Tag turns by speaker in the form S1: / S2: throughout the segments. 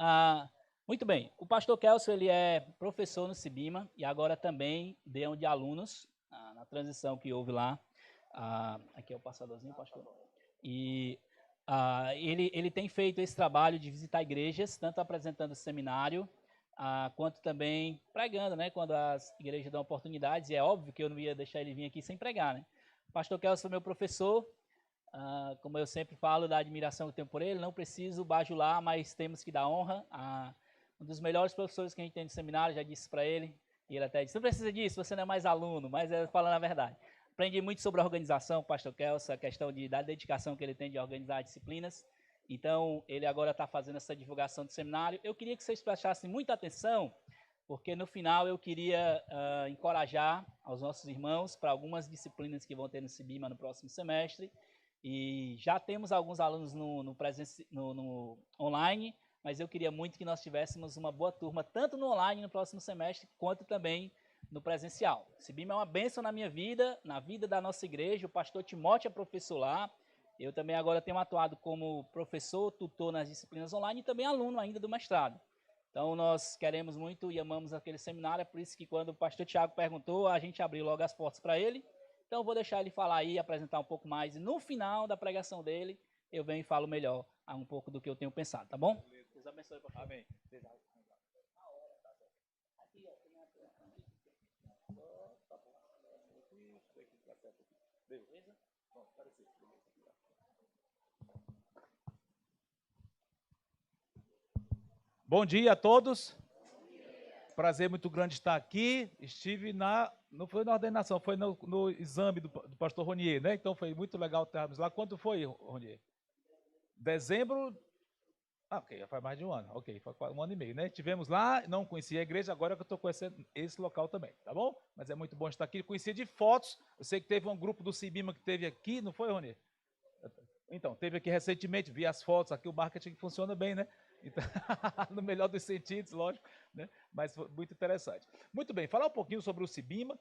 S1: Ah, muito bem. O pastor Kelso, ele é professor no Cibima e agora também deu de alunos na transição que houve lá. Aqui é o passadorzinho, pastor. E ele tem feito esse trabalho de visitar igrejas, tanto apresentando seminário, quanto também pregando, né? Quando as igrejas dão oportunidades. E é óbvio que eu não ia deixar ele vir aqui sem pregar, né? O pastor Kelso foi meu professor. Como eu sempre falo, da admiração que eu tenho por ele, não preciso bajular, mas temos que dar honra. Um dos melhores professores que a gente tem no seminário, já disse para ele, e ele até disse, não precisa disso, você não é mais aluno, mas é falando a verdade. Aprendi muito sobre a organização, pastor Kelso, a questão da dedicação que ele tem de organizar disciplinas. Então, ele agora está fazendo essa divulgação do seminário. Eu queria que vocês prestassem muita atenção, porque no final eu queria encorajar aos nossos irmãos para algumas disciplinas que vão ter no Cibima no próximo semestre. E já temos alguns alunos no online, mas eu queria muito que nós tivéssemos uma boa turma, tanto no online no próximo semestre, quanto também no presencial. Cibima é uma bênção na minha vida, na vida da nossa igreja. O pastor Timóteo é professor lá. Eu também agora tenho atuado como professor, tutor nas disciplinas online e também aluno ainda do mestrado. Então, nós queremos muito e amamos aquele seminário, é por isso que quando o pastor Tiago perguntou, a gente abriu logo as portas para ele. Então, eu vou deixar ele falar aí, apresentar um pouco mais, e no final da pregação dele, eu venho e falo melhor um pouco do que eu tenho pensado, tá bom?
S2: Deus abençoe, pastor. Amém. Bom dia a todos. Prazer muito grande estar aqui. Estive não foi na ordenação, foi no exame do pastor Ronier, né? Então foi muito legal estarmos lá. Quando foi, Ronier? Dezembro. Ok, já faz mais de um ano. Ok, foi um ano e meio, né? Tivemos lá, não conhecia a igreja, agora que eu estou conhecendo esse local também, tá bom? Mas é muito bom estar aqui. Conhecia de fotos. Eu sei que teve um grupo do Cibima que teve aqui, não foi, Ronier? Então, teve aqui recentemente, vi as fotos, aqui o marketing funciona bem, né? Então, no melhor dos sentidos, lógico, né? Mas foi muito interessante. Muito bem, falar um pouquinho sobre o Cibima.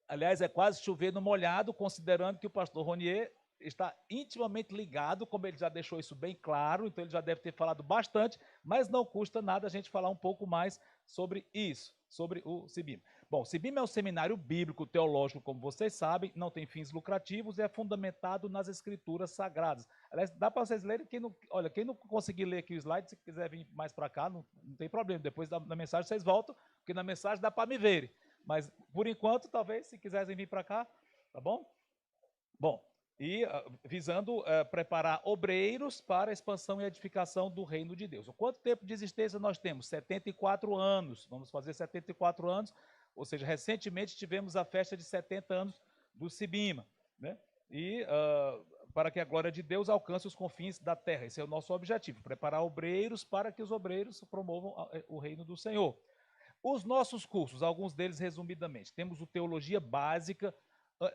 S2: Aliás, é quase chover no molhado, considerando que o pastor Ronier está intimamente ligado, como ele já deixou isso bem claro, então ele já deve ter falado bastante, mas não custa nada a gente falar um pouco mais sobre isso, sobre o Cibima. Bom, o Cibima é um seminário bíblico teológico, como vocês sabem, não tem fins lucrativos e é fundamentado nas escrituras sagradas. Aliás, dá para vocês lerem, quem não conseguir ler aqui o slide, se quiser vir mais para cá, não tem problema, depois da mensagem vocês voltam, porque na mensagem dá para me verem. Mas, por enquanto, talvez, se quisessem vir para cá, tá bom? Bom, e visando preparar obreiros para a expansão e edificação do reino de Deus. Quanto tempo de existência nós temos? 74 anos. Vamos fazer 74 anos, ou seja, recentemente tivemos a festa de 70 anos do Cibima, né? E para que a glória de Deus alcance os confins da terra. Esse é o nosso objetivo, preparar obreiros para que os obreiros promovam o reino do Senhor. Os nossos cursos, alguns deles resumidamente, temos o Teologia Básica,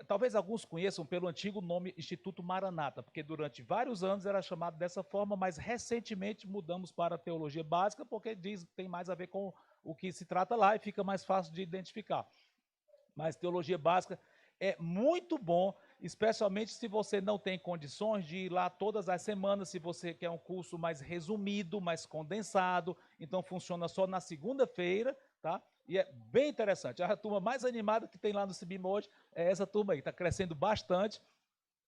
S2: talvez alguns conheçam pelo antigo nome Instituto Maranata, porque durante vários anos era chamado dessa forma, mas recentemente mudamos para a Teologia Básica, porque tem mais a ver com o que se trata lá e fica mais fácil de identificar. Mas Teologia Básica é muito bom, especialmente se você não tem condições de ir lá todas as semanas, se você quer um curso mais resumido, mais condensado, então funciona só na segunda-feira, tá? E é bem interessante. A turma mais animada que tem lá no Cibima hoje é essa turma aí, está crescendo bastante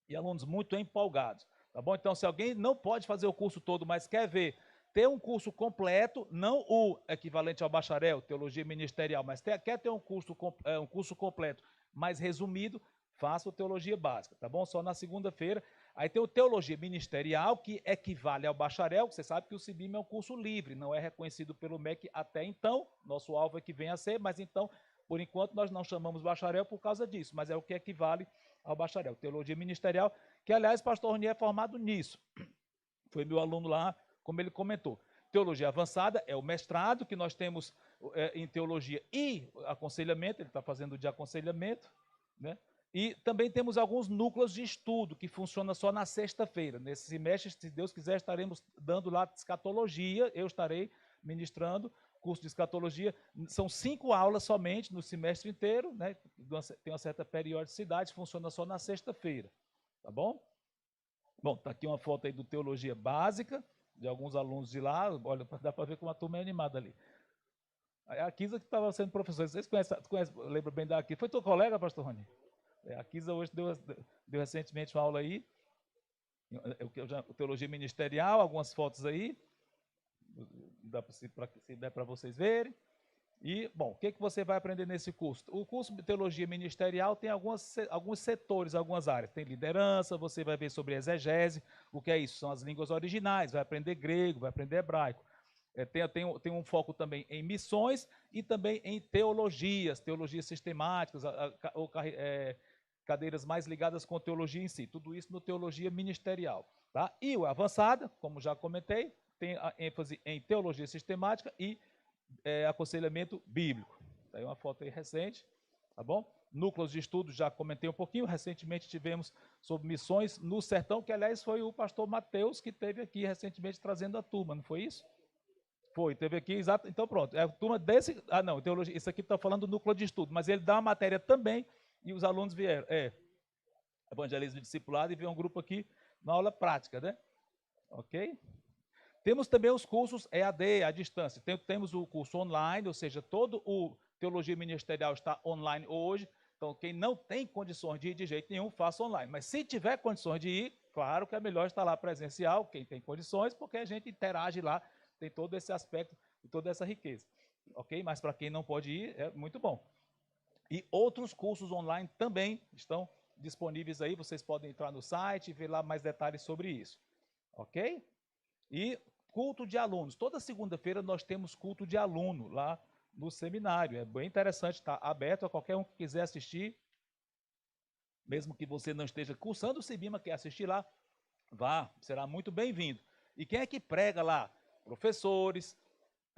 S2: e alunos muito empolgados, tá bom? Então, se alguém não pode fazer o curso todo, mas quer ter um curso completo, não o equivalente ao bacharel, teologia ministerial, mas quer ter um curso completo, mais resumido, faça o teologia básica, tá bom? Só na segunda-feira. Aí tem o teologia ministerial, que equivale ao bacharel, você sabe que o Cibima é um curso livre, não é reconhecido pelo MEC até então, nosso alvo é que venha a ser, mas então, por enquanto, nós não chamamos bacharel por causa disso, mas é o que equivale ao bacharel, teologia ministerial, que aliás, pastor Ronier é formado nisso. Foi meu aluno lá, como ele comentou. Teologia avançada é o mestrado que nós temos em teologia e aconselhamento, ele está fazendo de aconselhamento, né? E também temos alguns núcleos de estudo que funcionam só na sexta-feira. Nesse semestre, se Deus quiser, estaremos dando lá escatologia, eu estarei ministrando curso de escatologia. São 5 aulas somente no semestre inteiro, né? Tem uma certa periodicidade, funciona só na sexta-feira, tá bom? Bom, está aqui uma foto aí do Teologia Básica, de alguns alunos de lá. Olha, dá para ver como a turma é animada ali. A Kisa que estava sendo professora, vocês conhecem, lembra bem da Kisa? Foi tua colega, pastor Rony? A Kisa hoje deu recentemente uma aula aí, teologia ministerial, algumas fotos aí, se der para vocês verem. E, bom, o que você vai aprender nesse curso? O curso de teologia ministerial tem alguns setores, algumas áreas. Tem liderança, você vai ver sobre exegese, o que é isso? São as línguas originais, vai aprender grego, vai aprender hebraico. Tem um foco também em missões e também em teologias sistemáticas, cadeiras mais ligadas com teologia em si. Tudo isso no teologia ministerial. Tá? E o avançada, como já comentei, tem a ênfase em teologia sistemática e aconselhamento bíblico. Tá aí uma foto aí recente, tá bom? Núcleos de estudo, já comentei um pouquinho. Recentemente tivemos sobre missões no sertão, que aliás foi o pastor Mateus que esteve aqui recentemente trazendo a turma, não foi isso? Foi, teve aqui, exato. Então pronto, é a turma desse... não, teologia, isso aqui está falando do núcleo de estudo, mas ele dá uma matéria também e os alunos vieram. Evangelismo discipulado e veio um grupo aqui na aula prática, né? Ok? Temos também os cursos EAD, à distância. Temos o curso online, ou seja, todo o teologia ministerial está online hoje. Então, quem não tem condições de ir de jeito nenhum, faça online. Mas se tiver condições de ir, claro que é melhor estar lá presencial, quem tem condições, porque a gente interage lá, tem todo esse aspecto e toda essa riqueza. Ok? Mas para quem não pode ir, é muito bom. E outros cursos online também estão disponíveis aí. Vocês podem entrar no site e ver lá mais detalhes sobre isso. Ok? E culto de alunos. Toda segunda-feira nós temos culto de aluno lá no seminário. É bem interessante, está aberto a qualquer um que quiser assistir. Mesmo que você não esteja cursando o Cibima, quer assistir lá, vá, será muito bem-vindo. E quem é que prega lá? Professores,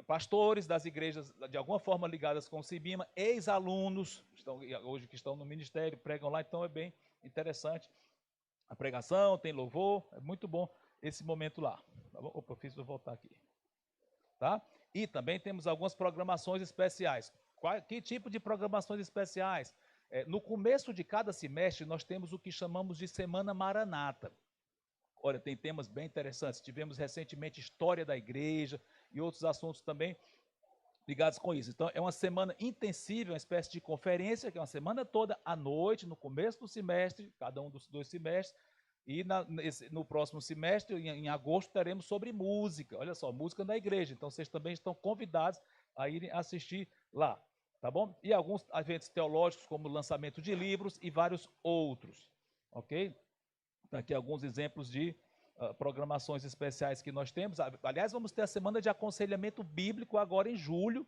S2: pastores das igrejas de alguma forma ligadas com o Cibima, ex-alunos, hoje que estão no ministério, pregam lá, então é bem interessante. A pregação, tem louvor, é muito bom esse momento lá. Tá bom? Opa, eu voltar aqui. Tá? E também temos algumas programações especiais. Que tipo de programações especiais? No começo de cada semestre, nós temos o que chamamos de Semana Maranata. Olha, tem temas bem interessantes. Tivemos recentemente História da Igreja e outros assuntos também ligados com isso. Então, é uma semana intensiva, uma espécie de conferência, que é uma semana toda à noite, no começo do semestre, cada um dos 2 semestres, e no próximo semestre, em agosto, teremos sobre música. Olha só, música na igreja. Então, vocês também estão convidados a irem assistir lá, tá bom? E alguns eventos teológicos, como lançamento de livros e vários outros, ok? Então, aqui alguns exemplos de programações especiais que nós temos. Aliás, vamos ter a semana de aconselhamento bíblico agora em julho,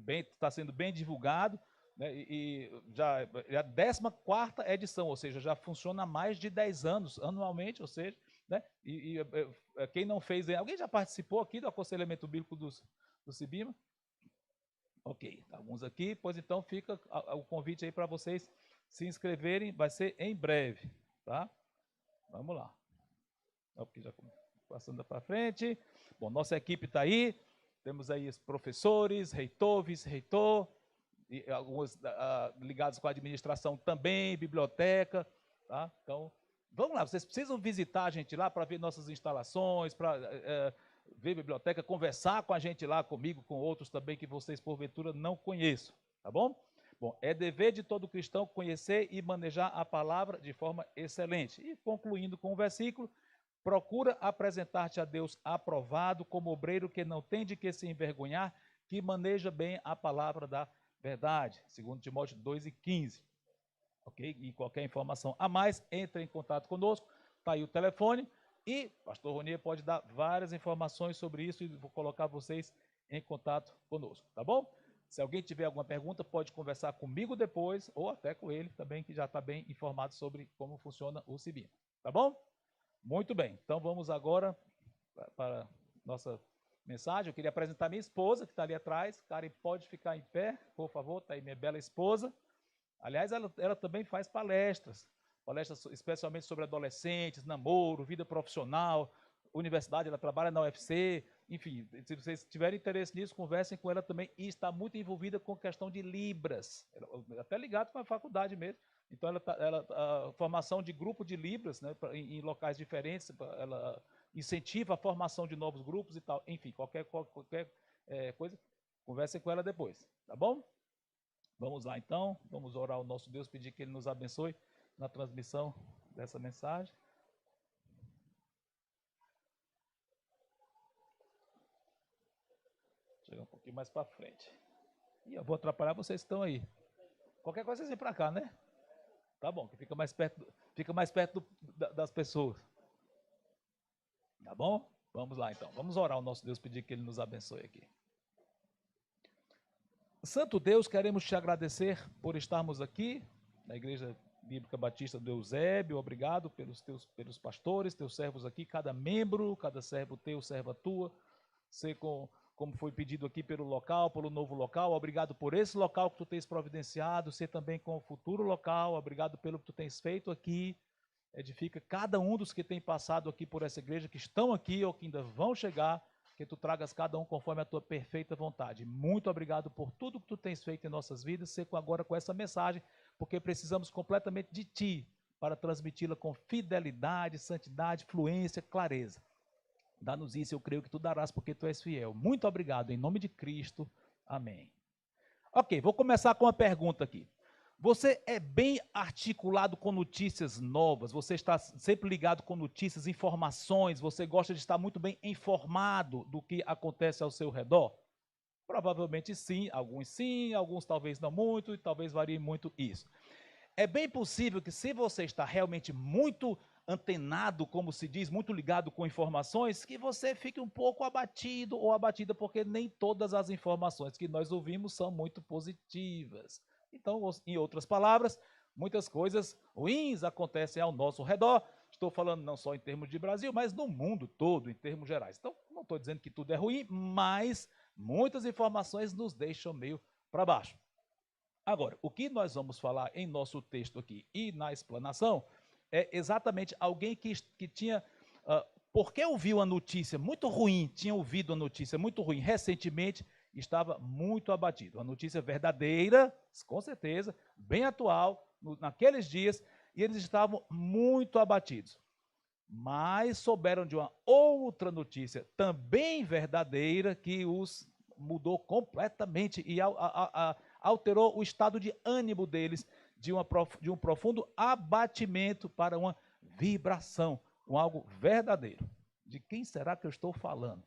S2: está sendo bem divulgado, né, e já é a 14ª edição, ou seja, já funciona há mais de 10 anos, anualmente, ou seja, né, quem não fez, alguém já participou aqui do aconselhamento bíblico do Cibima? Ok, alguns aqui, pois então fica o convite aí para vocês se inscreverem, vai ser em breve, tá? Vamos lá. Aqui já passando para frente. Bom, nossa equipe está aí. Temos aí os professores, reitor, vice-reitor, e alguns ligados com a administração também, biblioteca. Tá? Então, vamos lá, vocês precisam visitar a gente lá para ver nossas instalações, para ver a biblioteca, conversar com a gente lá, comigo, com outros também que vocês, porventura, não conheçam. Tá bom? Bom, é dever de todo cristão conhecer e manejar a palavra de forma excelente. E concluindo com o versículo, procura apresentar-te a Deus aprovado, como obreiro que não tem de que se envergonhar, que maneja bem a palavra da verdade. 2 Timóteo 2:15. Ok? E qualquer informação a mais, entre em contato conosco. Está aí o telefone. E o pastor Ronier pode dar várias informações sobre isso e vou colocar vocês em contato conosco. Tá bom? Se alguém tiver alguma pergunta, pode conversar comigo depois, ou até com ele também, que já está bem informado sobre como funciona o Cibima. Tá bom? Muito bem. Então vamos agora para nossa mensagem. Eu queria apresentar minha esposa, que está ali atrás. Karen, pode ficar em pé, por favor. Está aí minha bela esposa. Aliás, ela também faz palestras especialmente sobre adolescentes, namoro, vida profissional, universidade, ela trabalha na UFC, enfim, se vocês tiverem interesse nisso, conversem com ela também, e está muito envolvida com questão de Libras, até ligado com a faculdade mesmo. Então, a formação de grupo de Libras, né, em locais diferentes, ela incentiva a formação de novos grupos e tal. Enfim, qualquer coisa, conversem com ela depois, tá bom? Vamos lá então, vamos orar ao nosso Deus, pedir que Ele nos abençoe na transmissão dessa mensagem. Chegar um pouquinho mais para frente. E eu vou atrapalhar vocês que estão aí. Qualquer coisa vocês vêm para cá, né? Tá bom, que fica mais perto das pessoas. Tá bom? Vamos lá então. Vamos orar ao nosso Deus, pedir que Ele nos abençoe aqui. Santo Deus, queremos te agradecer por estarmos aqui na Igreja Bíblica Batista do Eusébio. Obrigado pelos pastores, teus servos aqui, cada membro, cada servo teu, serva tua. Sei como foi pedido aqui pelo local, pelo novo local. Obrigado por esse local que tu tens providenciado, ser também com o futuro local. Obrigado pelo que tu tens feito aqui. Edifica cada um dos que tem passado aqui por essa igreja, que estão aqui ou que ainda vão chegar, que tu tragas cada um conforme a tua perfeita vontade. Muito obrigado por tudo que tu tens feito em nossas vidas, ser agora com essa mensagem, porque precisamos completamente de ti para transmiti-la com fidelidade, santidade, fluência, clareza. Dá-nos isso, eu creio que tu darás, porque tu és fiel. Muito obrigado, em nome de Cristo. Amém. Ok, vou começar com uma pergunta aqui. Você é bem articulado com notícias novas? Você está sempre ligado com notícias, informações? Você gosta de estar muito bem informado do que acontece ao seu redor? Provavelmente sim, alguns talvez não muito, e talvez varie muito isso. É bem possível que se você está realmente muito antenado, como se diz, muito ligado com informações, que você fique um pouco abatido ou abatida, porque nem todas as informações que nós ouvimos são muito positivas. Então, em outras palavras, muitas coisas ruins acontecem ao nosso redor. Estou falando não só em termos de Brasil, mas no mundo todo, em termos gerais. Então, não estou dizendo que tudo é ruim, mas muitas informações nos deixam meio para baixo. Agora, o que nós vamos falar em nosso texto aqui e na explanação é exatamente alguém que tinha, porque ouviu a notícia muito ruim, tinha ouvido a notícia muito ruim recentemente, estava muito abatido. A notícia verdadeira, com certeza, bem atual, naqueles dias, e eles estavam muito abatidos. Mas souberam de uma outra notícia, também verdadeira, que os mudou completamente e alterou o estado de ânimo deles, de um profundo abatimento para uma vibração, algo verdadeiro. De quem será que eu estou falando?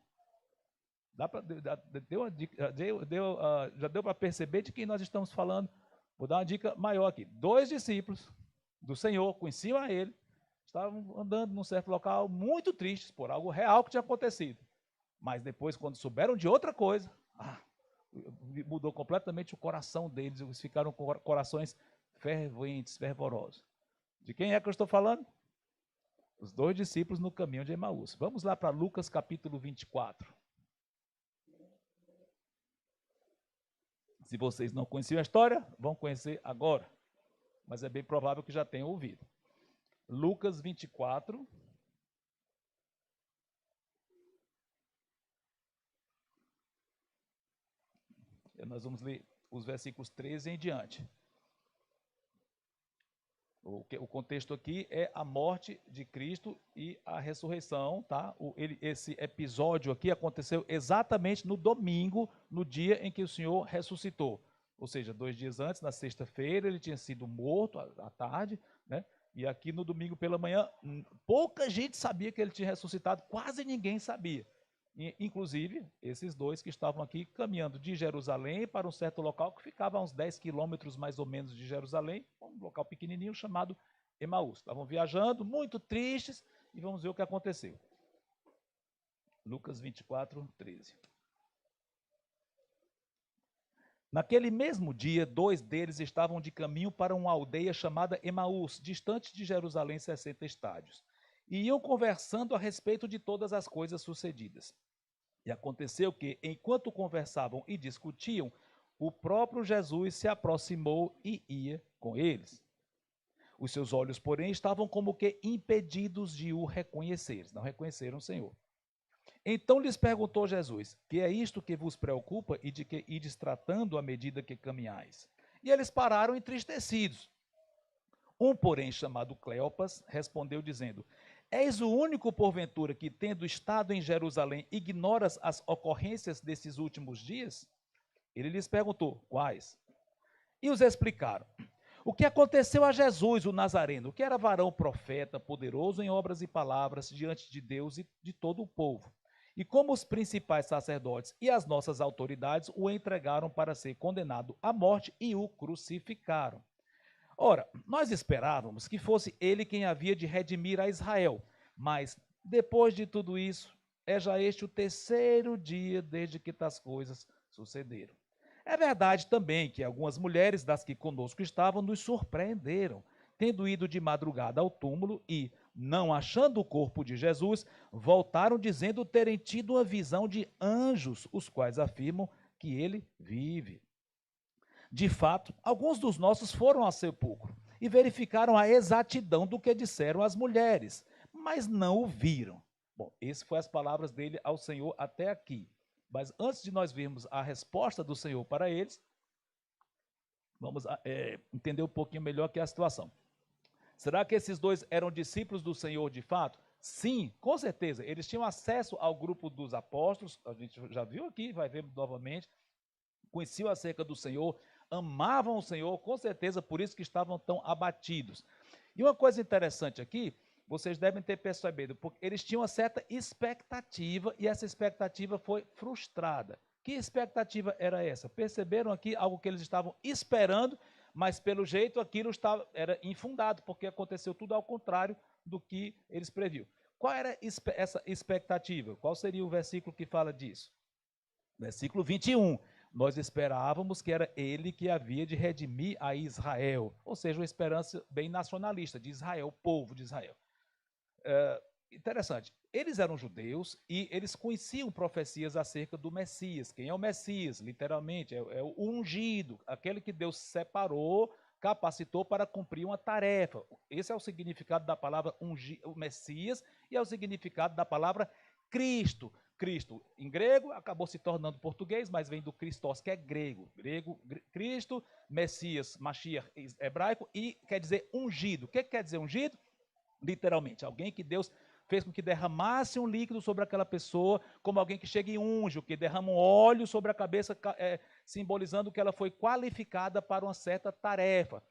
S2: Já deu para perceber de quem nós estamos falando? Vou dar uma dica maior aqui. 2 discípulos do Senhor, conheciam a ele, estavam andando num certo local muito tristes por algo real que tinha acontecido. Mas depois, quando souberam de outra coisa, mudou completamente o coração deles, eles ficaram com corações ferventes, fervorosos. De quem é que eu estou falando? Os 2 discípulos no caminho de Emaús. Vamos lá para Lucas capítulo 24. Se vocês não conheciam a história, vão conhecer agora. Mas é bem provável que já tenham ouvido. Lucas 24. Nós vamos ler os versículos 13 em diante. O contexto aqui é a morte de Cristo e a ressurreição, tá? Esse episódio aqui aconteceu exatamente no domingo, no dia em que o Senhor ressuscitou. Ou seja, 2 dias antes, na sexta-feira, ele tinha sido morto à tarde, né? E aqui no domingo pela manhã, pouca gente sabia que ele tinha ressuscitado, quase ninguém sabia. Inclusive, esses 2 que estavam aqui caminhando de Jerusalém para um certo local que ficava a uns 10 quilômetros mais ou menos de Jerusalém, um local pequenininho chamado Emaús. Estavam viajando, muito tristes, e vamos ver o que aconteceu. Lucas 24, 13. Naquele mesmo dia, 2 deles estavam de caminho para uma aldeia chamada Emaús, distante de Jerusalém 60 estádios, e iam conversando a respeito de todas as coisas sucedidas. E aconteceu que, enquanto conversavam e discutiam, o próprio Jesus se aproximou e ia com eles. Os seus olhos, porém, estavam como que impedidos de o reconhecer. Não reconheceram o Senhor. Então lhes perguntou Jesus: que é isto que vos preocupa e de que ides tratando à medida que caminhais? E eles pararam entristecidos. Um, porém, chamado Cleopas, respondeu dizendo: És o único, porventura, que, tendo estado em Jerusalém, ignoras as ocorrências desses últimos dias? Ele lhes perguntou, quais? E os explicaram. O que aconteceu a Jesus, o Nazareno, que era varão profeta, poderoso em obras e palavras diante de Deus e de todo o povo. E como os principais sacerdotes e as nossas autoridades o entregaram para ser condenado à morte e o crucificaram. Ora, nós esperávamos que fosse ele quem havia de redimir a Israel, mas depois de tudo isso, é já este o terceiro dia desde que tais coisas sucederam. É verdade também que algumas mulheres das que conosco estavam nos surpreenderam, tendo ido de madrugada ao túmulo e, não achando o corpo de Jesus, voltaram dizendo terem tido uma visão de anjos, os quais afirmam que ele vive. De fato, alguns dos nossos foram ao sepulcro e verificaram a exatidão do que disseram as mulheres, mas não o viram. Bom, essas foram as palavras dele ao Senhor até aqui. Mas antes de nós vermos a resposta do Senhor para eles, vamos entender um pouquinho melhor que é a situação. Será que esses dois eram discípulos do Senhor de fato? Sim, com certeza. Eles tinham acesso ao grupo dos apóstolos, a gente já viu aqui, vai ver novamente, conheciam acerca do Senhor, amavam o Senhor, com certeza, por isso que estavam tão abatidos. E uma coisa interessante aqui, vocês devem ter percebido, porque eles tinham uma certa expectativa e essa expectativa foi frustrada. Que expectativa era essa? Perceberam aqui algo que eles estavam esperando, mas pelo jeito aquilo era infundado, porque aconteceu tudo ao contrário do que eles previam. Qual era essa expectativa? Qual seria o versículo que fala disso? Versículo 21. Nós esperávamos que era ele que havia de redimir a Israel, ou seja, uma esperança bem nacionalista de Israel, o povo de Israel. Interessante, eles eram judeus e eles conheciam profecias acerca do Messias. Quem é o Messias? Literalmente, é o ungido, aquele que Deus separou, capacitou para cumprir uma tarefa. Esse é o significado da palavra o Messias e é o significado da palavra Cristo. Cristo, em grego, acabou se tornando português, mas vem do Christos, que é grego. Cristo, Messias, Mashiach, hebraico, e quer dizer ungido. O que quer dizer ungido? Literalmente, alguém que Deus fez com que derramasse um líquido sobre aquela pessoa, como alguém que chega e unge, que derrama um óleo sobre a cabeça, simbolizando que ela foi qualificada para uma certa tarefa.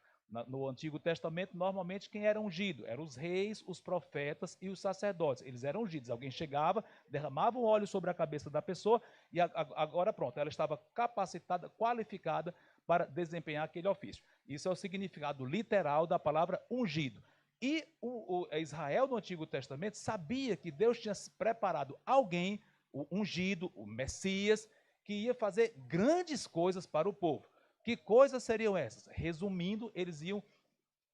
S2: No Antigo Testamento, normalmente, quem era ungido? Eram os reis, os profetas e os sacerdotes. Eles eram ungidos. Alguém chegava, derramava um óleo sobre a cabeça da pessoa e agora pronto, ela estava capacitada, qualificada para desempenhar aquele ofício. Isso é o significado literal da palavra ungido. E Israel no Antigo Testamento sabia que Deus tinha preparado alguém, o ungido, o Messias, que ia fazer grandes coisas para o povo. Que coisas seriam essas? Resumindo, eles iam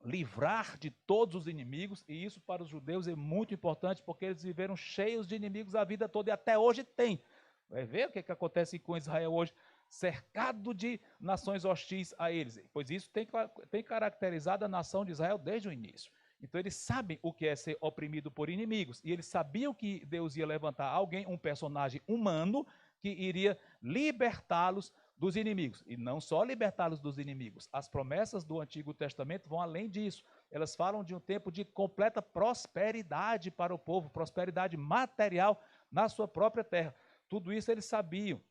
S2: livrar de todos os inimigos, e isso para os judeus é muito importante, porque eles viveram cheios de inimigos a vida toda, e até hoje tem. Vai ver o que acontece com Israel hoje, cercado de nações hostis a eles, pois isso tem caracterizado a nação de Israel desde o início. Então eles sabem o que é ser oprimido por inimigos, e eles sabiam que Deus ia levantar alguém, um personagem humano, que iria libertá-los dos inimigos, e não só libertá-los dos inimigos. As promessas do Antigo Testamento vão além disso. Elas falam de um tempo de completa prosperidade para o povo, prosperidade material na sua própria terra. Tudo isso eles sabiam.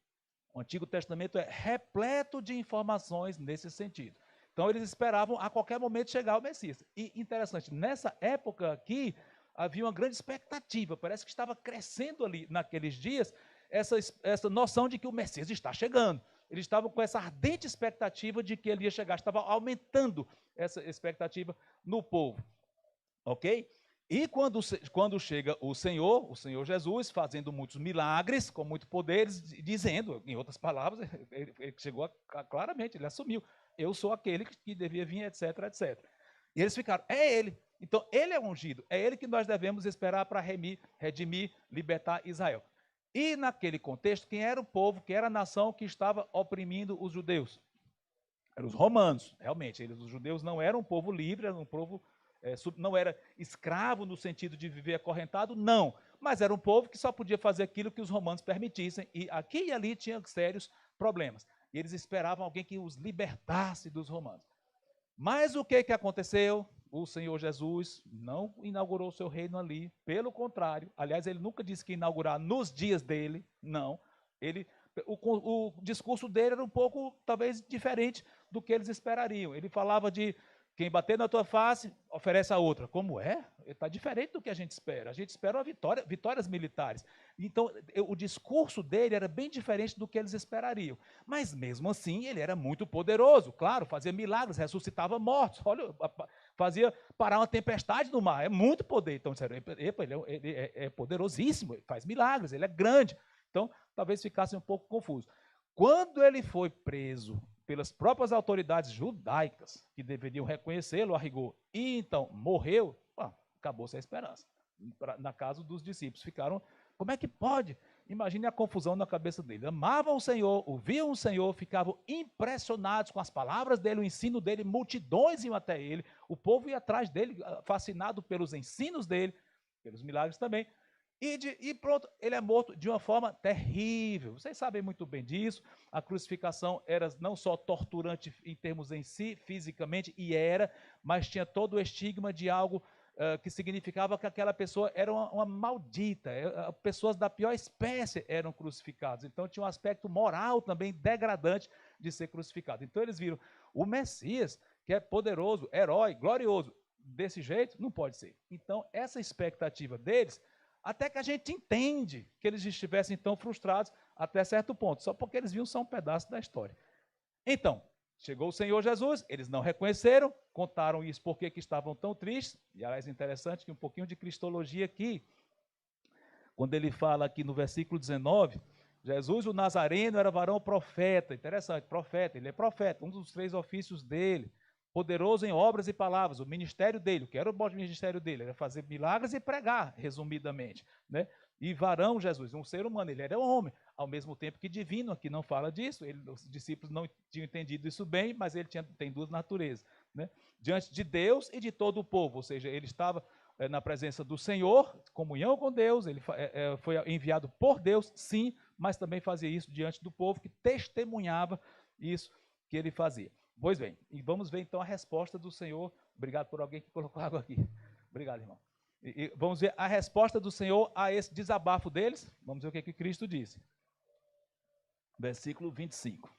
S2: O Antigo Testamento é repleto de informações nesse sentido. Então eles esperavam a qualquer momento chegar o Messias. E interessante, nessa época aqui, havia uma grande expectativa, parece que estava crescendo ali naqueles dias, essa noção de que o Messias está chegando. Eles estavam com essa ardente expectativa de que ele ia chegar, estava aumentando essa expectativa no povo, ok? E quando chega o Senhor Jesus, fazendo muitos milagres, com muito poder, dizendo, em outras palavras, ele chegou claramente, ele assumiu, eu sou aquele que devia vir, etc, etc. E eles ficaram, é ele. Então, ele é ungido, é ele que nós devemos esperar para redimir, libertar Israel. E naquele contexto, quem era o povo, quem era a nação que estava oprimindo os judeus? Eram os romanos, realmente. Os judeus não eram um povo livre, eram um povo, não era escravo no sentido de viver acorrentado, não. Mas era um povo que só podia fazer aquilo que os romanos permitissem, e aqui e ali tinha sérios problemas. E eles esperavam alguém que os libertasse dos romanos. Mas o que aconteceu? o Senhor Jesus não inaugurou o seu reino ali, pelo contrário. Aliás, ele nunca disse que ia inaugurar nos dias dele, não. O discurso dele era um pouco, talvez, diferente do que eles esperariam. Ele falava de quem bater na tua face, oferece a outra. Como é? Está diferente do que a gente espera. A gente espera uma vitória, vitórias militares. Então, o discurso dele era bem diferente do que eles esperariam. Mas, mesmo assim, ele era muito poderoso. Claro, fazia milagres, ressuscitava mortos. Olha, fazia parar uma tempestade no mar. É muito poder. Então, disseram, ele é poderosíssimo, ele faz milagres, ele é grande. Então, talvez ficassem um pouco confusos. Quando ele foi preso pelas próprias autoridades judaicas, que deveriam reconhecê-lo a rigor, e então morreu, acabou-se a esperança. Na casa dos discípulos, ficaram, como é que pode? Imagine a confusão na cabeça dele. Amavam o Senhor, ouviam o Senhor, ficavam impressionados com as palavras dele, o ensino dele, multidões iam até ele, o povo ia atrás dele, fascinado pelos ensinos dele, pelos milagres também. E pronto, ele é morto de uma forma terrível. Vocês sabem muito bem disso. A crucificação era não só torturante em termos em si, fisicamente, mas tinha todo o estigma de algo que significava que aquela pessoa era uma maldita. Pessoas da pior espécie eram crucificadas. Então tinha um aspecto moral também degradante de ser crucificado. Então eles viram o Messias, que é poderoso, herói, glorioso. Desse jeito, não pode ser. Então essa expectativa deles, até que a gente entende que eles estivessem tão frustrados até certo ponto, só porque eles viam só um pedaço da história. Então, chegou o Senhor Jesus, eles não reconheceram, contaram isso porque que estavam tão tristes, e aliás, interessante que um pouquinho de cristologia aqui, quando ele fala aqui no versículo 19, Jesus o Nazareno era varão profeta, interessante, profeta, ele é profeta, um dos 3 ofícios dele, poderoso em obras e palavras, o ministério dele, o que era o ministério dele? Era fazer milagres e pregar, resumidamente, né? E varão Jesus, um ser humano, ele era homem, ao mesmo tempo que divino, aqui não fala disso, os discípulos não tinham entendido isso bem, mas ele tem 2 naturezas, né? Diante de Deus e de todo o povo, ou seja, ele estava na presença do Senhor, comunhão com Deus, ele foi enviado por Deus, sim, mas também fazia isso diante do povo, que testemunhava isso que ele fazia. Pois bem, e vamos ver então a resposta do Senhor. Obrigado por alguém que colocou água aqui. Obrigado, irmão. E vamos ver a resposta do Senhor a esse desabafo deles. Vamos ver o que Cristo disse. Versículo 25.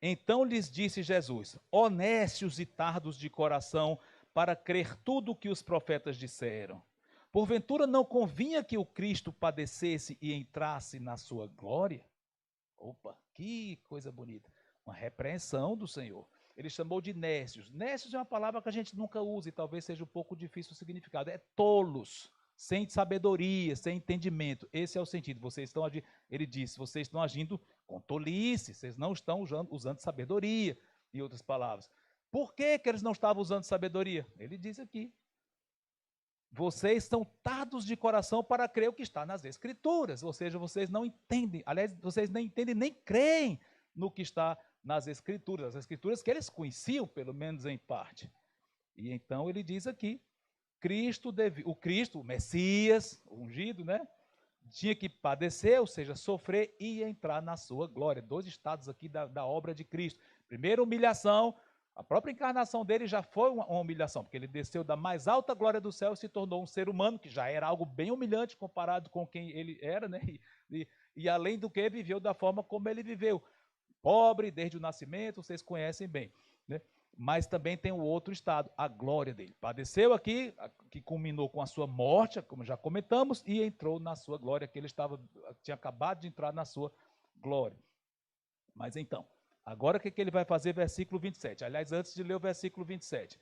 S2: Então lhes disse Jesus, honestos e tardos de coração, para crer tudo o que os profetas disseram. Porventura não convinha que o Cristo padecesse e entrasse na sua glória? Opa, que coisa bonita. Uma repreensão do Senhor. Ele chamou de nécios. Nécios é uma palavra que a gente nunca usa e talvez seja um pouco difícil o significado. É tolos, sem sabedoria, sem entendimento. Esse é o sentido. Vocês estão agindo, ele disse, vocês estão agindo com tolice, vocês não estão usando sabedoria, em outras palavras. Por que eles não estavam usando sabedoria? Ele diz aqui. Vocês são tardos de coração para crer o que está nas Escrituras. Ou seja, vocês não entendem, aliás, vocês nem entendem nem creem no que está nas Escrituras. As Escrituras que eles conheciam, pelo menos em parte. E então ele diz aqui, o Messias, o ungido, né? Tinha que padecer, ou seja, sofrer e entrar na sua glória. 2 estados aqui da obra de Cristo. Primeiro, humilhação. A própria encarnação dele já foi uma humilhação, porque ele desceu da mais alta glória do céu e se tornou um ser humano, que já era algo bem humilhante comparado com quem ele era, né? E além do que, viveu da forma como ele viveu. Pobre desde o nascimento, vocês conhecem bem, né? Mas também tem o outro estado, a glória dele. Padeceu aqui, que culminou com a sua morte, como já comentamos, e entrou na sua glória, que ele tinha acabado de entrar na sua glória. Mas então, agora o que ele vai fazer? Versículo 27. Aliás, antes de ler o versículo 27.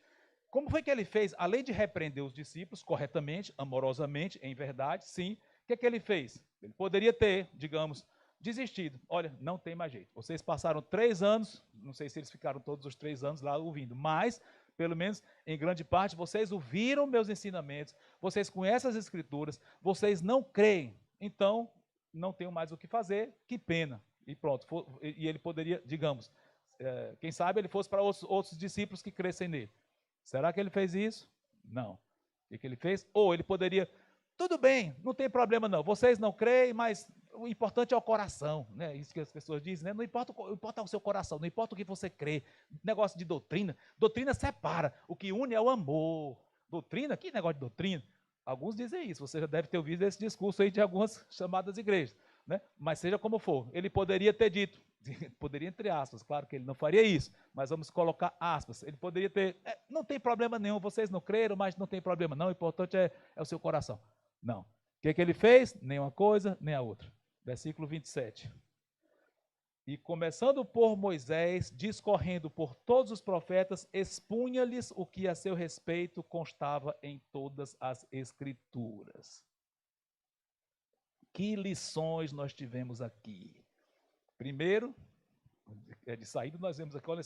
S2: Como foi que ele fez? Além de repreender os discípulos corretamente, amorosamente, em verdade, sim. O que ele fez? Ele poderia ter, digamos, desistido. Olha, não tem mais jeito. Vocês passaram 3 anos, não sei se eles ficaram todos os 3 anos lá ouvindo, mas, pelo menos, em grande parte, vocês ouviram meus ensinamentos, vocês conhecem as Escrituras, vocês não creem. Então, não tenho mais o que fazer, que pena. E pronto, e ele poderia, digamos, quem sabe ele fosse para outros discípulos que crescem nele. Será que ele fez isso? Não. O que ele fez? Ou ele poderia, tudo bem, não tem problema não, vocês não creem, mas o importante é o coração, né? Isso que as pessoas dizem, né? Não importa o seu coração, não importa o que você crê. Negócio de doutrina. Doutrina separa. O que une é o amor. Doutrina? Que negócio de doutrina? Alguns dizem isso. Você já deve ter ouvido esse discurso aí de algumas chamadas igrejas, né? Mas seja como for, ele poderia ter dito, poderia entre aspas, claro que ele não faria isso, mas vamos colocar aspas. Ele poderia ter, não tem problema nenhum, vocês não creram, mas não tem problema não, o importante é o seu coração. Não. O que ele fez? Nem uma coisa, nem a outra. Versículo 27. E começando por Moisés, discorrendo por todos os profetas, expunha-lhes o que a seu respeito constava em todas as Escrituras. Que lições nós tivemos aqui? Primeiro, de saída nós vemos aqui, olha,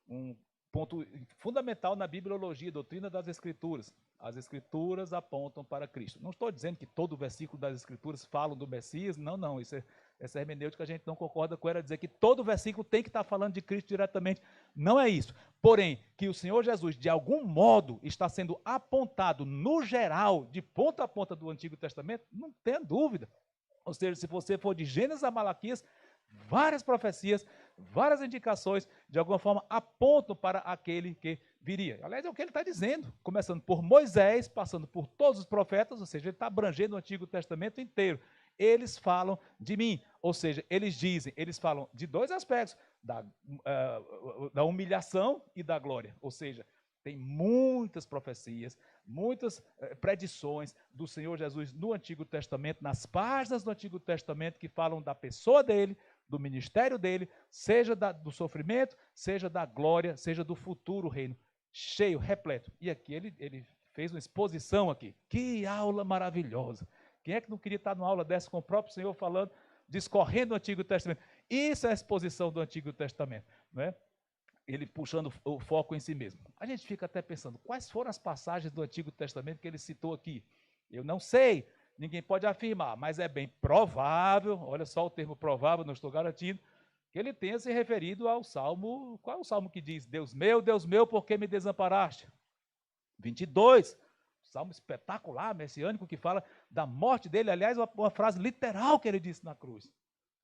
S2: um ponto fundamental na bibliologia, doutrina das Escrituras. As Escrituras apontam para Cristo. Não estou dizendo que todo versículo das Escrituras falam do Messias, não, essa hermenêutica a gente não concorda com ela, dizer que todo versículo tem que estar falando de Cristo diretamente. Não é isso. Porém, que o Senhor Jesus, de algum modo, está sendo apontado no geral, de ponta a ponta do Antigo Testamento, não tenha dúvida. Ou seja, se você for de Gênesis a Malaquias, várias profecias, várias indicações, de alguma forma, apontam para aquele que viria. Aliás, é o que ele está dizendo, começando por Moisés, passando por todos os profetas, ou seja, ele está abrangendo o Antigo Testamento inteiro. Eles falam de mim, ou seja, eles falam de dois aspectos, da humilhação e da glória, ou seja, tem muitas profecias, muitas predições do Senhor Jesus no Antigo Testamento, nas páginas do Antigo Testamento que falam da pessoa dele, do ministério dele, seja do sofrimento, seja da glória, seja do futuro reino, cheio, repleto. E aqui ele fez uma exposição aqui. Que aula maravilhosa! Quem é que não queria estar numa aula dessa com o próprio Senhor falando, discorrendo o Antigo Testamento? Isso é a exposição do Antigo Testamento, não é? Ele puxando o foco em si mesmo. A gente fica até pensando, quais foram as passagens do Antigo Testamento que ele citou aqui? Eu não sei, ninguém pode afirmar, mas é bem provável, olha só o termo provável, não estou garantindo, que ele tenha se referido ao Salmo, qual é o Salmo que diz, Deus meu, por que me desamparaste? 22, Salmo espetacular, messiânico, que fala da morte dele, aliás, uma frase literal que ele disse na cruz.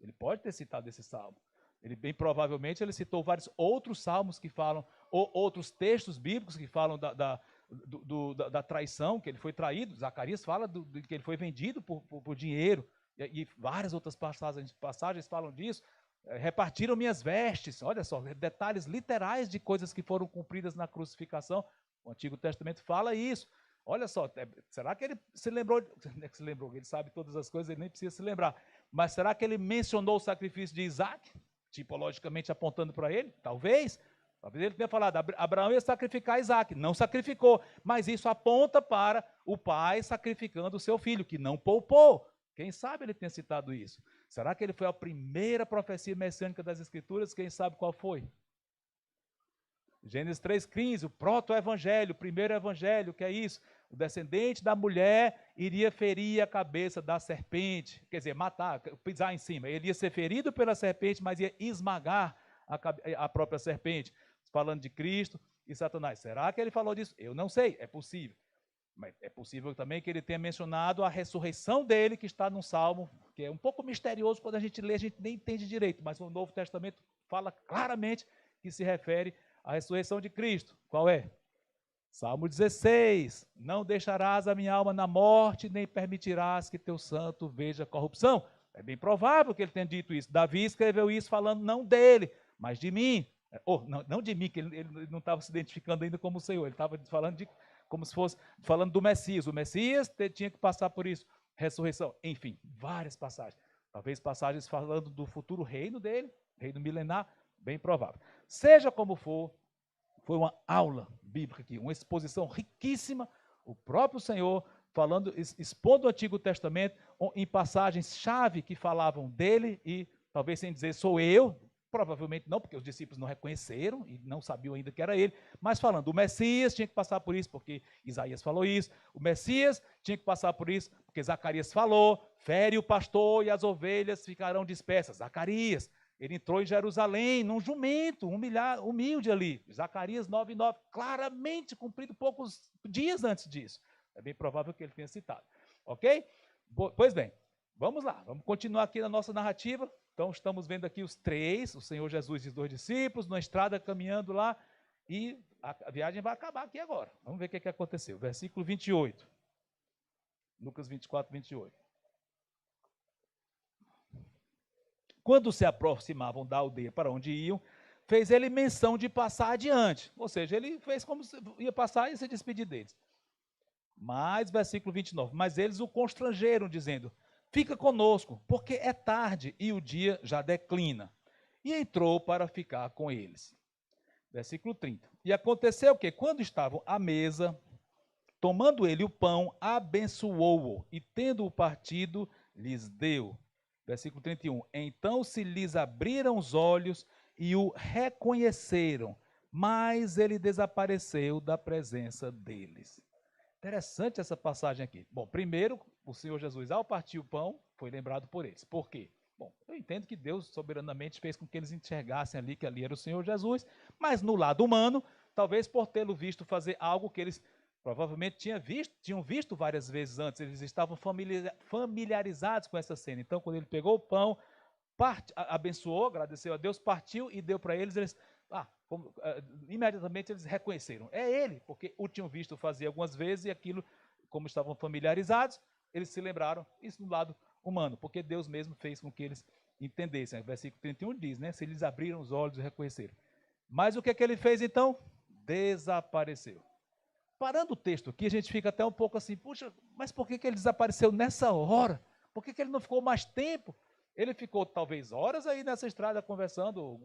S2: Ele pode ter citado esse Salmo. Ele, bem provavelmente, ele citou vários outros salmos que falam, ou outros textos bíblicos que falam da traição, que ele foi traído. Zacarias fala que ele foi vendido por dinheiro, e várias outras passagens falam disso. Repartiram minhas vestes, olha só, detalhes literais de coisas que foram cumpridas na crucificação. O Antigo Testamento fala isso. Olha só, será que ele se lembrou? Ele sabe todas as coisas, ele nem precisa se lembrar. Mas será que ele mencionou o sacrifício de Isaac? Tipologicamente apontando para ele? Talvez ele tenha falado, Abraão ia sacrificar Isaac, não sacrificou, mas isso aponta para o pai sacrificando o seu filho, que não poupou. Quem sabe ele tenha citado isso? Será que ele foi a primeira profecia messiânica das Escrituras? Quem sabe qual foi? Gênesis 3,15, o proto-evangelho, o primeiro evangelho, que é isso? O descendente da mulher iria ferir a cabeça da serpente, quer dizer, matar, pisar em cima. Ele ia ser ferido pela serpente, mas ia esmagar a própria serpente. Falando de Cristo e Satanás. Será que ele falou disso? Eu não sei, é possível. Mas é possível também que ele tenha mencionado a ressurreição dele, que está num salmo, que é um pouco misterioso, quando a gente lê, a gente nem entende direito, mas o Novo Testamento fala claramente que se refere à ressurreição de Cristo. Qual é? Salmo 16, não deixarás a minha alma na morte, nem permitirás que teu santo veja corrupção. É bem provável que ele tenha dito isso. Davi escreveu isso falando não dele, mas de mim. Não de mim, que ele não estava se identificando ainda como o Senhor, ele estava falando como se fosse falando do Messias. O Messias tinha que passar por isso, ressurreição. Enfim, várias passagens. Talvez passagens falando do futuro reino dele, reino milenar, bem provável. Seja como for, foi uma aula bíblica aqui, uma exposição riquíssima, o próprio Senhor falando, expondo o Antigo Testamento em passagens-chave que falavam dele e, talvez sem dizer sou eu, provavelmente não, porque os discípulos não reconheceram e não sabiam ainda que era ele, mas falando, o Messias tinha que passar por isso, porque Isaías falou isso, o Messias tinha que passar por isso, porque Zacarias falou, fere o pastor e as ovelhas ficarão dispersas. Zacarias, ele entrou em Jerusalém, num jumento, humilde ali. Zacarias 9:9, claramente cumprido poucos dias antes disso. É bem provável que ele tenha citado. Ok? Pois bem, Vamos lá, vamos continuar aqui na nossa narrativa. Então, estamos vendo aqui os três, o Senhor Jesus e os 2 discípulos, na estrada caminhando lá, e a viagem vai acabar aqui agora. Vamos ver o que aconteceu. Versículo 28. Lucas 24, 28. Quando se aproximavam da aldeia para onde iam, fez ele menção de passar adiante. Ou seja, ele fez como se ia passar e se despedir deles. Mas, versículo 29, mas eles o constrangeram, dizendo, fica conosco, porque é tarde e o dia já declina. E entrou para ficar com eles. Versículo 30. E aconteceu que, quando estavam à mesa, tomando ele o pão, abençoou-o, e tendo-o partido, lhes deu. Versículo 31. Então se lhes abriram os olhos e o reconheceram, mas ele desapareceu da presença deles. Interessante essa passagem aqui. Bom, primeiro, o Senhor Jesus, ao partir o pão, foi lembrado por eles. Por quê? Bom, eu entendo que Deus soberanamente fez com que eles enxergassem ali que ali era o Senhor Jesus, mas no lado humano, talvez por tê-lo visto fazer algo que eles provavelmente tinham visto várias vezes antes, eles estavam familiarizados com essa cena. Então, quando ele pegou o pão, abençoou, agradeceu a Deus, partiu e deu para eles, imediatamente eles reconheceram. É ele, porque o tinham visto fazer algumas vezes e aquilo, como estavam familiarizados, eles se lembraram, isso no lado humano, porque Deus mesmo fez com que eles entendessem. Versículo 31 diz, né? Se eles abriram os olhos e reconheceram. Mas o que é que ele fez então? Desapareceu. Parando o texto aqui, a gente fica até um pouco assim, puxa, mas por que ele desapareceu nessa hora? Por que ele não ficou mais tempo? Ele ficou talvez horas aí nessa estrada conversando,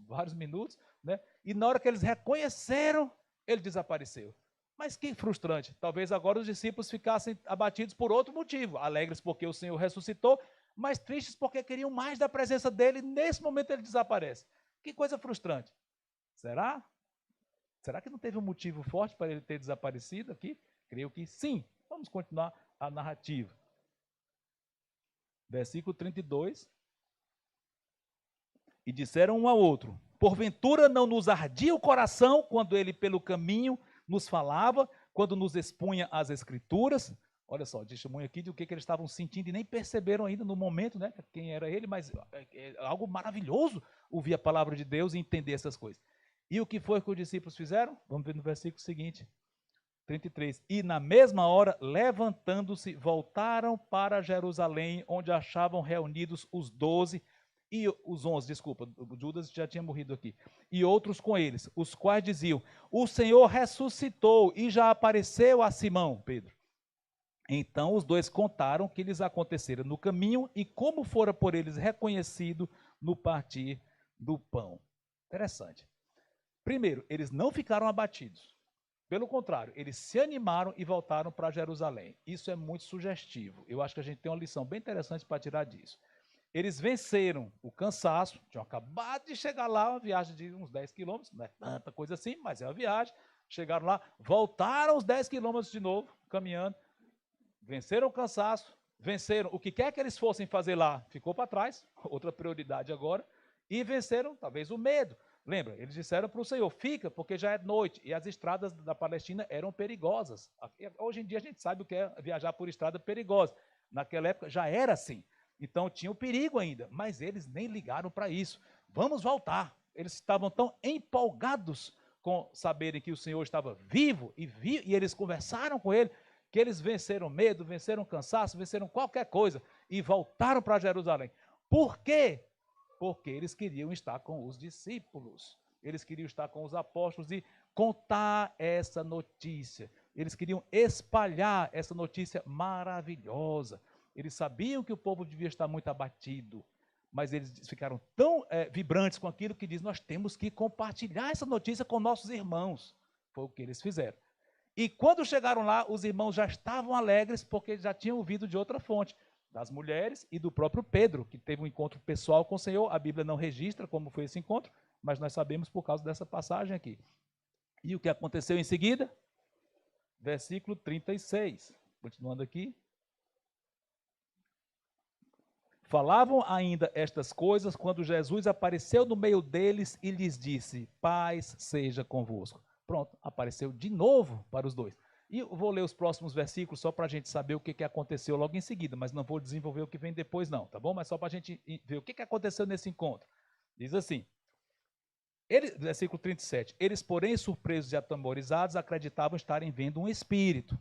S2: vários minutos, né? E na hora que eles reconheceram, ele desapareceu. Mas que frustrante. Talvez agora os discípulos ficassem abatidos por outro motivo. Alegres porque o Senhor ressuscitou, mas tristes porque queriam mais da presença dele e nesse momento ele desaparece. Que coisa frustrante. Será? Será que não teve um motivo forte para ele ter desaparecido aqui? Creio que sim. Vamos continuar a narrativa. Versículo 32. E disseram um ao outro, porventura não nos ardia o coração quando ele pelo caminho nos falava, quando nos expunha as escrituras? Olha só, testemunho aqui de o que eles estavam sentindo e nem perceberam ainda no momento, né, quem era ele, mas é algo maravilhoso ouvir a palavra de Deus e entender essas coisas. E o que foi que os discípulos fizeram? Vamos ver no versículo seguinte, 33. E na mesma hora, levantando-se, voltaram para Jerusalém, onde achavam reunidos os 12, e os 11, desculpa, Judas já tinha morrido aqui, e outros com eles, os quais diziam, o Senhor ressuscitou e já apareceu a Simão, Pedro. Então os dois contaram o que lhes acontecera no caminho e como fora por eles reconhecido no partir do pão. Interessante. Primeiro, eles não ficaram abatidos. Pelo contrário, eles se animaram e voltaram para Jerusalém. Isso é muito sugestivo. Eu acho que a gente tem uma lição bem interessante para tirar disso. Eles venceram o cansaço, tinham acabado de chegar lá, uma viagem de uns 10 quilômetros, não é tanta coisa assim, mas é uma viagem. Chegaram lá, voltaram os 10 quilômetros de novo, caminhando, venceram o cansaço, venceram o que quer que eles fossem fazer lá, ficou para trás, outra prioridade agora, e venceram talvez o medo. Lembra, eles disseram para o Senhor, fica, porque já é noite, e as estradas da Palestina eram perigosas. Hoje em dia a gente sabe o que é viajar por estrada perigosa. Naquela época já era assim. Então tinha o perigo ainda, mas eles nem ligaram para isso. Vamos voltar. Eles estavam tão empolgados com saberem que o Senhor estava vivo e eles conversaram com ele, que eles venceram medo, venceram cansaço, venceram qualquer coisa e voltaram para Jerusalém. Por quê? Porque eles queriam estar com os discípulos. Eles queriam estar com os apóstolos e contar essa notícia. Eles queriam espalhar essa notícia maravilhosa. Eles sabiam que o povo devia estar muito abatido, mas eles ficaram tão vibrantes com aquilo que diz, nós temos que compartilhar essa notícia com nossos irmãos. Foi o que eles fizeram. E quando chegaram lá, os irmãos já estavam alegres, porque já tinham ouvido de outra fonte, das mulheres e do próprio Pedro, que teve um encontro pessoal com o Senhor. A Bíblia não registra como foi esse encontro, mas nós sabemos por causa dessa passagem aqui. E o que aconteceu em seguida? Versículo 36. Continuando aqui. Falavam ainda estas coisas quando Jesus apareceu no meio deles e lhes disse, paz seja convosco. Pronto, apareceu de novo para os dois. E eu vou ler os próximos versículos só para a gente saber o que aconteceu logo em seguida, mas não vou desenvolver o que vem depois não, tá bom? Mas só para a gente ver o que aconteceu nesse encontro. Diz assim, versículo 37, eles, porém, surpresos e atemorizados, acreditavam estarem vendo um espírito.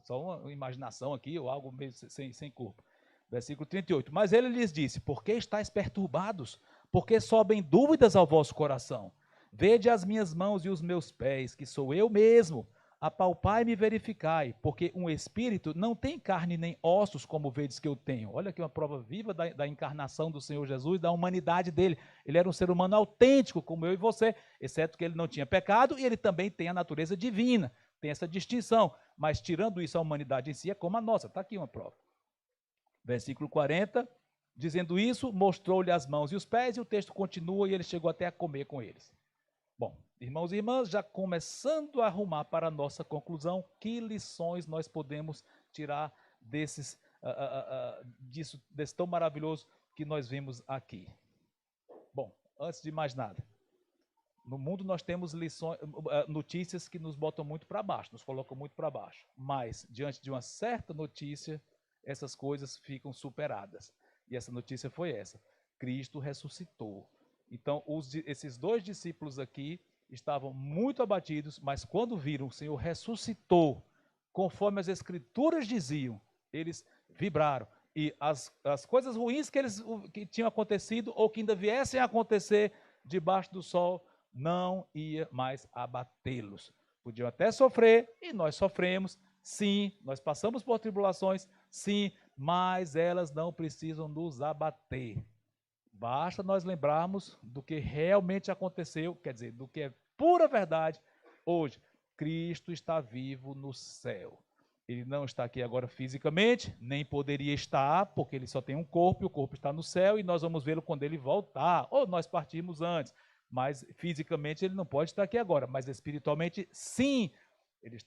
S2: Só uma imaginação aqui, ou algo meio sem corpo. Versículo 38, mas ele lhes disse, por que estáis perturbados? Porque sobem dúvidas ao vosso coração. Vede as minhas mãos e os meus pés, que sou eu mesmo. Apalpai-me e verificai, porque um espírito não tem carne nem ossos, como vedes que eu tenho. Olha aqui uma prova viva da encarnação do Senhor Jesus, da humanidade dele. Ele era um ser humano autêntico, como eu e você, exceto que ele não tinha pecado e ele também tem a natureza divina. Tem essa distinção, mas tirando isso, a humanidade em si é como a nossa. Está aqui uma prova. Versículo 40, dizendo isso, mostrou-lhe as mãos e os pés, e o texto continua, e ele chegou até a comer com eles. Bom, irmãos e irmãs, já começando a arrumar para a nossa conclusão, que lições nós podemos tirar desse tão maravilhoso que nós vimos aqui. Bom, antes de mais nada, no mundo nós temos notícias que nos botam muito para baixo, nos colocam muito para baixo, mas diante de uma certa notícia, essas coisas ficam superadas. E essa notícia foi essa: Cristo ressuscitou. Então, esses dois discípulos aqui estavam muito abatidos, mas quando viram o Senhor ressuscitou, conforme as Escrituras diziam, eles vibraram. E as coisas ruins que tinham acontecido ou que ainda viessem a acontecer debaixo do sol, não ia mais abatê-los. Podiam até sofrer, e nós sofremos, sim, nós passamos por tribulações, sim, mas elas não precisam nos abater. Basta nós lembrarmos do que realmente aconteceu, quer dizer, do que é pura verdade hoje. Cristo está vivo no céu. Ele não está aqui agora fisicamente, nem poderia estar, porque ele só tem um corpo, e o corpo está no céu, e nós vamos vê-lo quando ele voltar, ou nós partimos antes. Mas fisicamente ele não pode estar aqui agora, mas espiritualmente sim.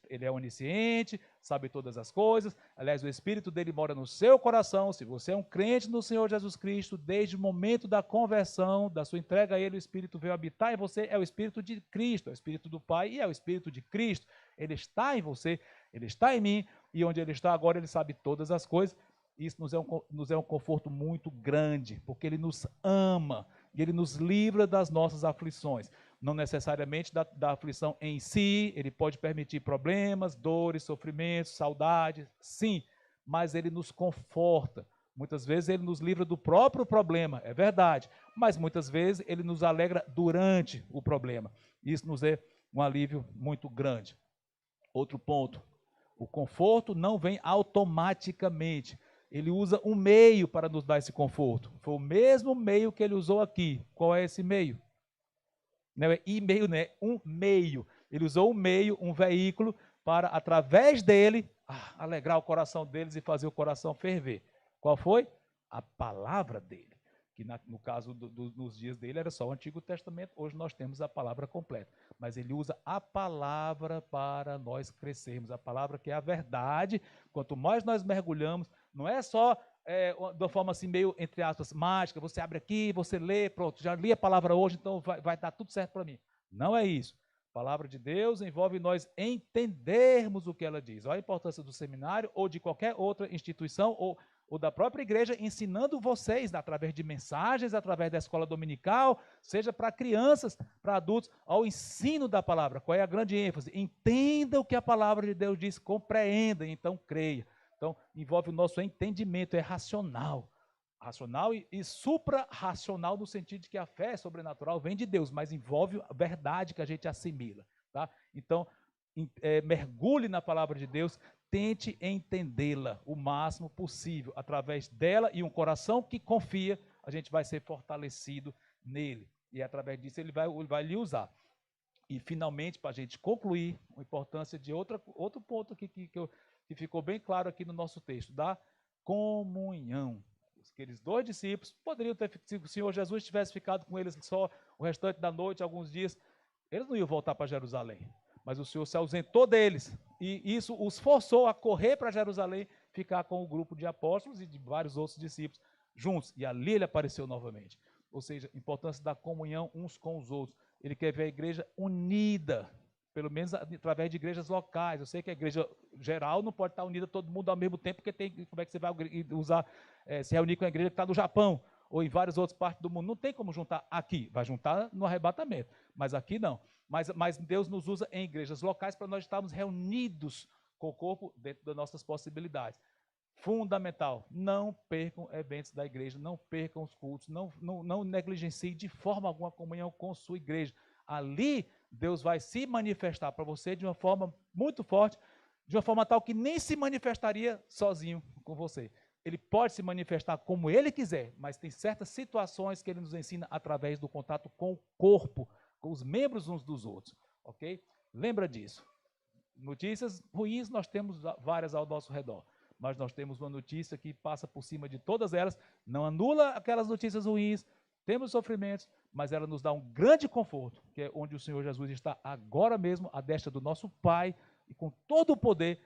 S2: Ele é onisciente, sabe todas as coisas. Aliás, o Espírito dele mora no seu coração. Se você é um crente no Senhor Jesus Cristo, desde o momento da conversão, da sua entrega a Ele, o Espírito veio habitar em você. É o Espírito de Cristo, é o Espírito do Pai e é o Espírito de Cristo. Ele está em você, Ele está em mim, e onde Ele está agora, Ele sabe todas as coisas. Isso nos é um conforto muito grande, porque Ele nos ama e Ele nos livra das nossas aflições. Não necessariamente da aflição em si, ele pode permitir problemas, dores, sofrimentos, saudades, sim, mas ele nos conforta. Muitas vezes ele nos livra do próprio problema, é verdade, mas muitas vezes ele nos alegra durante o problema. Isso nos é um alívio muito grande. Outro ponto, o conforto não vem automaticamente. Ele usa um meio para nos dar esse conforto. Foi o mesmo meio que ele usou aqui. Qual é esse meio? Não é e-mail, né? Um meio. Ele usou um meio, um veículo, para, através dele, alegrar o coração deles e fazer o coração ferver. Qual foi? A palavra dele. Que no caso nos dias dele era só o Antigo Testamento, hoje nós temos a palavra completa. Mas ele usa a palavra para nós crescermos. A palavra que é a verdade. Quanto mais nós mergulhamos, não é só de uma forma assim meio, entre aspas, mágica, você abre aqui, você lê, pronto, já li a palavra hoje, então vai dar tudo certo para mim. Não é isso. A palavra de Deus envolve nós entendermos o que ela diz. Olha a importância do seminário ou de qualquer outra instituição ou da própria igreja ensinando vocês, através de mensagens, através da escola dominical, seja para crianças, para adultos, ao ensino da palavra. Qual é a grande ênfase? Entenda o que a palavra de Deus diz, compreenda, então creia. Então, envolve o nosso entendimento, é racional. Racional e supra-racional no sentido de que a fé sobrenatural vem de Deus, mas envolve a verdade que a gente assimila. Tá? Então, mergulhe na palavra de Deus, tente entendê-la o máximo possível. Através dela e um coração que confia, a gente vai ser fortalecido nele. E através disso ele vai lhe usar. E, finalmente, para a gente concluir, a importância de outro ponto aqui que ficou bem claro aqui no nosso texto, da comunhão. Aqueles dois discípulos poderiam ter, se o Senhor Jesus tivesse ficado com eles só o restante da noite, alguns dias, eles não iam voltar para Jerusalém. Mas o Senhor se ausentou deles, e isso os forçou a correr para Jerusalém, ficar com o grupo de apóstolos e de vários outros discípulos juntos. E ali ele apareceu novamente. Ou seja, a importância da comunhão uns com os outros. Ele quer ver a igreja unida. pelo menos através de igrejas locais. Eu sei que a igreja geral não pode estar unida todo mundo ao mesmo tempo, porque como é que você vai usar, se reunir com a igreja que está no Japão, ou em várias outras partes do mundo? Não tem como juntar aqui, vai juntar no arrebatamento, mas aqui não. Mas Deus nos usa em igrejas locais para nós estarmos reunidos com o corpo dentro das nossas possibilidades. Fundamental, não percam eventos da igreja, não percam os cultos, não negligenciem de forma alguma a comunhão com sua igreja. Ali, Deus vai se manifestar para você de uma forma muito forte, de uma forma tal que nem se manifestaria sozinho com você. Ele pode se manifestar como ele quiser, mas tem certas situações que ele nos ensina através do contato com o corpo, com os membros uns dos outros, ok? Lembra disso. Notícias ruins nós temos várias ao nosso redor, mas nós temos uma notícia que passa por cima de todas elas, não anula aquelas notícias ruins, temos sofrimentos, mas ela nos dá um grande conforto, que é onde o Senhor Jesus está agora mesmo, à destra do nosso Pai, e com todo o poder,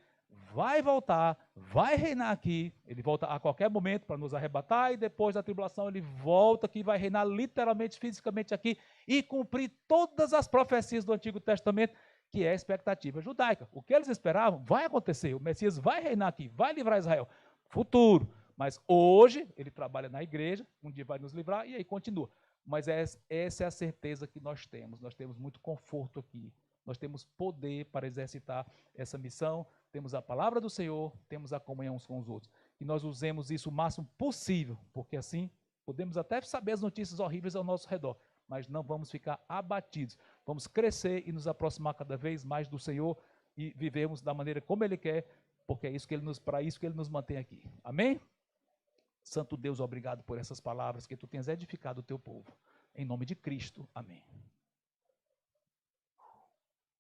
S2: vai voltar, vai reinar aqui, ele volta a qualquer momento para nos arrebatar, e depois da tribulação ele volta aqui, vai reinar literalmente, fisicamente aqui, e cumprir todas as profecias do Antigo Testamento, que é a expectativa judaica. O que eles esperavam vai acontecer, o Messias vai reinar aqui, vai livrar Israel, futuro. Mas hoje ele trabalha na igreja, um dia vai nos livrar e aí continua. Mas essa é a certeza que nós temos muito conforto aqui, nós temos poder para exercitar essa missão, temos a palavra do Senhor, temos a comunhão uns com os outros. E nós usemos isso o máximo possível, porque assim podemos até saber as notícias horríveis ao nosso redor, mas não vamos ficar abatidos, vamos crescer e nos aproximar cada vez mais do Senhor e vivemos da maneira como Ele quer, porque é isso que para isso que Ele nos mantém aqui. Amém? Santo Deus, obrigado por essas palavras que Tu tens edificado o Teu povo. Em nome de Cristo, amém.